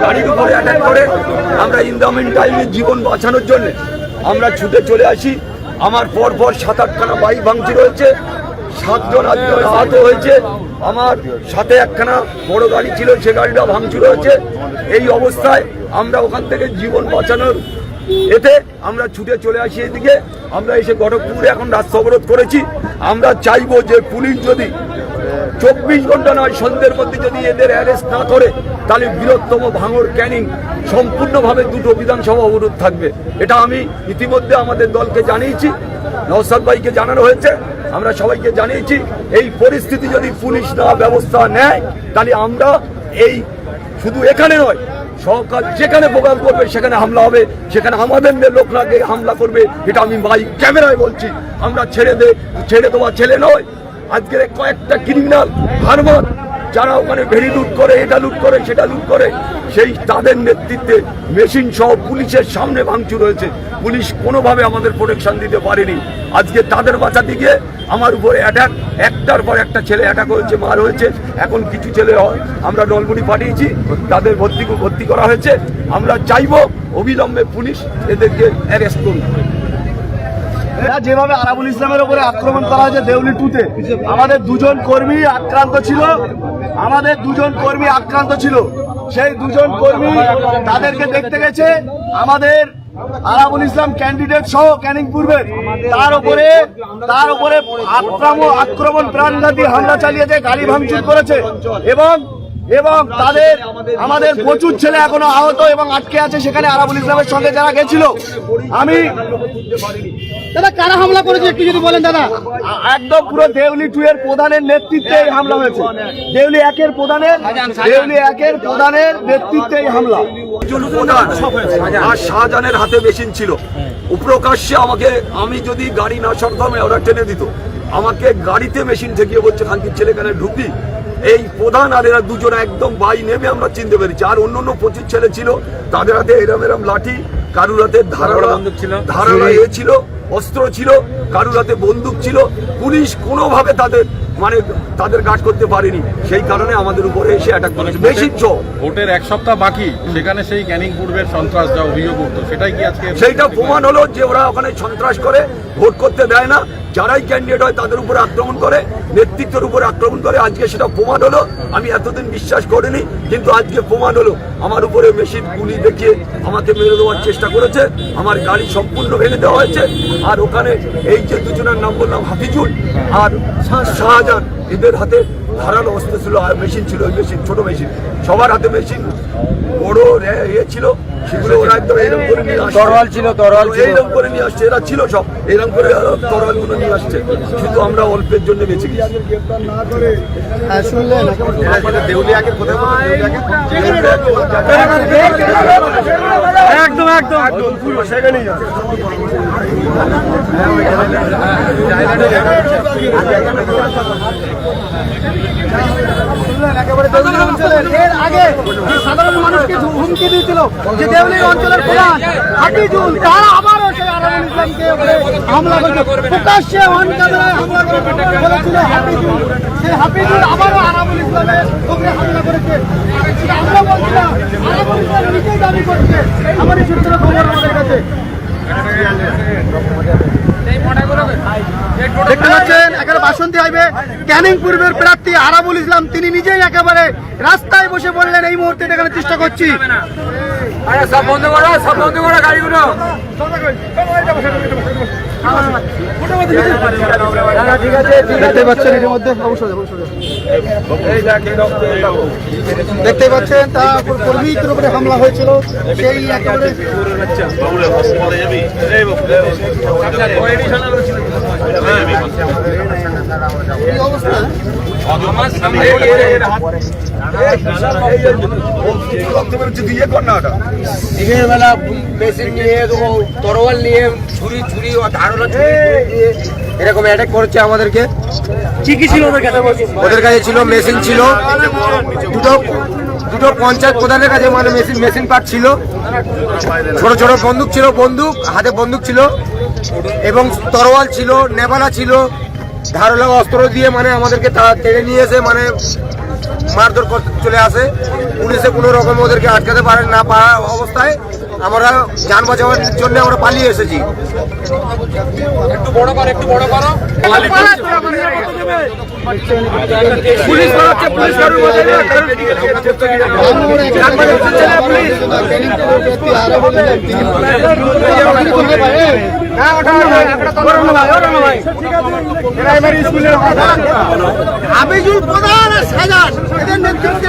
গাড়ির উপরে অ্যাটাক করে। আমরা ইন দ্য মিন টাইমে জীবন বাঁচানোর জন্য আমরা ছুটে চলে আসি। আমার পরপর 7-8খানা বাইক ভাঙচুর হয়েছে, 7 জন আহত হয়েছে। আমার সাথে একখানা বড় গাড়ি ছিল, সে গাড়িটা ভাঙচুর হয়েছে। এই অবস্থায় আমরা ওখান থেকে জীবন বাঁচানোর এতে আমরা ছুটে চলে আসি এদিকে। আমরা এসে গড়কপুরে এখন রাস্তা অবরোধ করেছি। আমরা চাইবো যে পুলিশ যদি 24 ঘন্টা নয়, সন্ধ্যের মধ্যে যদি এদের অ্যারেস্ট না করে, তাহলে বৃহত্তম ভাঙড় ক্যানিং সম্পূর্ণভাবে 2টো বিধানসভা অবরোধ থাকবে। এটা আমি ইতিমধ্যে আমাদের দলকে জানিয়েছি, নওশাদ ভাইকে জানানো হয়েছে, আমরা সবাইকে জানিয়েছি। এই পরিস্থিতি যদি পুলিশ না ব্যবস্থা নেয়, তাহলে আমরা এই শুধু এখানে নয়, সরকার যেখানে প্রোগ্রাম করবে সেখানে হামলা হবে, সেখানে আমাদের লোকরাকে হামলা করবে। এটা আমি ভাই ক্যামেরায় বলছি। আমরা ছেড়ে দেওয়া ছেলে নয়। আজকের কয়েকটা ক্রিমিনাল হারমান যারা ওখানে ভেড়ি লুট করে, এটা লুট করে, সেটা লুট করে, সেই তাদের নেতৃত্বে মেশিন সহ পুলিশের সামনে ভাঙচুর হয়েছে। পুলিশ কোনোভাবে আমাদের প্রোটেকশন দিতে পারেনি। আজকে তাদের বাঁচাতে গিয়ে আমার উপরে অ্যাটাক, একটার পর একটা ছেলে অ্যাটাক হয়েছে, মার হয়েছে। এখন কিছু ছেলে আমরা নলগুড়ি পাঠিয়েছি, তাদের ভর্তি করা হয়েছে। আমরা চাইবো অবিলম্বে পুলিশ এদেরকে অ্যারেস্ট করুন। যেভাবে আরাবুল ইসলামের উপরে আক্রমণ করা হয়েছে দেউলি 2-তে, আমাদের 2 জন কর্মী আক্রান্ত ছিল। সেই 2 জন কর্মী তাদেরকে দেখতে গেছে আমাদের আরাবুল ইসলাম ক্যান্ডিডেট সহ ক্যানিং পূর্বের, তার উপরে আক্রমণ প্রাণঘাতী হামলা চালিয়েছে, গাড়ি ভাঙচুর করেছে এবং আমাদের প্রচুর ছেলে এখনো আহত এবং আটকে আছে সেখানে আরাবুল ইসলামের সঙ্গে যারা গেছিল। দাদা কারা হামলা করেছে একটু যদি বলেন দাদা। একদম পুরো দেউলি 2 এর প্রধানের নেতৃত্বে এই হামলা হয়েছে। দেউলি 1 এর প্রধানের নেতৃত্বে এই হামলা। আর শাহজাহানের হাতে মেশিন ছিল। প্রকাশ্যে আমি যদি গাড়ি না সরতাম ওরা টেনে দিত। আমাকে গাড়িতে মেশিন ঠেকিয়ে বলছে খানকির ছেলে এখানে ঢুকবি। এই প্রধান আর এরা 2 জন একদম বাই নেমে আমরা চিনতে পেরেছি। আর অন্য প্রচুর ছেলে ছিল, তাদের হাতে এরম লাঠি, কারুর হাতে ধারালো ছিল, অস্ত্র ছিল, কারুর হাতে বন্দুক ছিল। পুলিশ কোনোভাবে তাদের গার্ড করতে পারেনি। সেই কারণে আমাদের উপরে এসে অ্যাটাক করেছে। ভোটের 1 সপ্তাহ বাকি, সেখানে সেই ক্যানিং পূর্বের সন্ত্রাস যা অভিযোগ করতো সেটাই কি আজকে সেইটা প্রমাণ হলো যে ওরা ওখানে সন্ত্রাস করে, ভোট করতে দেয় না, যারাই ক্যান্ডিডেট হয় তাদের উপরে আক্রমণ করে, নেতৃত্বের উপরে আক্রমণ করে। আজকে সেটা প্রমাণ হলো। আমি এতদিন বিশ্বাস করিনি, কিন্তু আজকে প্রমাণ হলো। আমার উপরে মেশিন গুলি দেখিয়ে আমাকে মেরে দেওয়ার চেষ্টা করেছে। আমার গাড়ি সম্পূর্ণ ভেঙে দেওয়া হয়েছে। আর ওখানে এই যে 2 জনের নাম বললাম, হাফিজুল আর শাহজাহান, এদের হাতে ধারালো অস্ত্র ছিল আর মেশিন ছিল। ওই মেশিন, ছোট মেশিন, সবার হাতে মেশিন, বড় ছিল, সেগুলো ওরা একদম এইরকম করে নিয়ে আসছে। তরোয়াল এইরকম করে নিয়ে আসছে। এরা ছিল সব এইরকম করে তরোয়ালগুলো নিয়ে আসছে। শুধু আমরা অল্পের জন্য বেঁচে গেছি। একদম সেখানেই আগে সাধারণ মানুষকে হুমকি দিয়েছিল যে দেউলি অঞ্চলের প্রধান হাফিজুল, তারা আবারও সেই আরাবুল ইসলামকে হামলা করেছে। প্রকাশ্যে অন ক্যামেরায় হামলা করেছিল হাফিজুল। সেই হাফিজুল আবারও আরাবুল ইসলামের উপরে হামলা করেছে। আমরা বলছিলাম আরাবুল ইসলাম নিজেই দাবি করছে, আমারই সূত্র খবর আমাদের কাছে। দেখতে পাচ্ছেন এখানে বাসন্তী হাইওয়ে ক্যানিং পূর্বের প্রার্থী আরাবুল ইসলাম, তিনি নিজেই একেবারে রাস্তায় বসে বললেন এই মুহূর্তে দেখানোর চেষ্টা করছি। সব বন্ধ করো গাড়িগুলো। দেখতে পাচ্ছেন এর মধ্যে দেখতে পাচ্ছেন তার কর্মীদের উপরে হামলা হয়েছিল। সেই একেবারে এই অবস্থা দিনের বেলা মেশিন নিয়ে, তরোয়াল নিয়ে, ছুরি ধারালো এরকম অ্যাটাক করেছে আমাদেরকে। কি কি ছিল ওদের কাছে? ওদের কাছে ছিল মেশিন ছিল, দুটো পঞ্চায়েত প্রধানের কাছে মানে মেশিন পার্ট ছিল, ছোট ছোট বন্দুক ছিল, হাতে বন্দুক ছিল এবং তরোয়াল ছিল, নেভালা ছিল, ধারালো অস্ত্র দিয়ে মানে আমাদেরকে টেনে নিয়ে এসে মানে মারধর করতে চলে আসে। পুলিশে কোনো রকম ওদেরকে আটকাতে পারে না পারা অবস্থায় আমরা যান বাঁচানোর জন্য আমরা পালিয়ে এসেছি। পুলিশ বাড়াচ্ছে, পুলিশ কারোর মধ্যে নেই, কারোর হাবিজুল প্রধান আর সাজাদ এদের নেতৃত্বে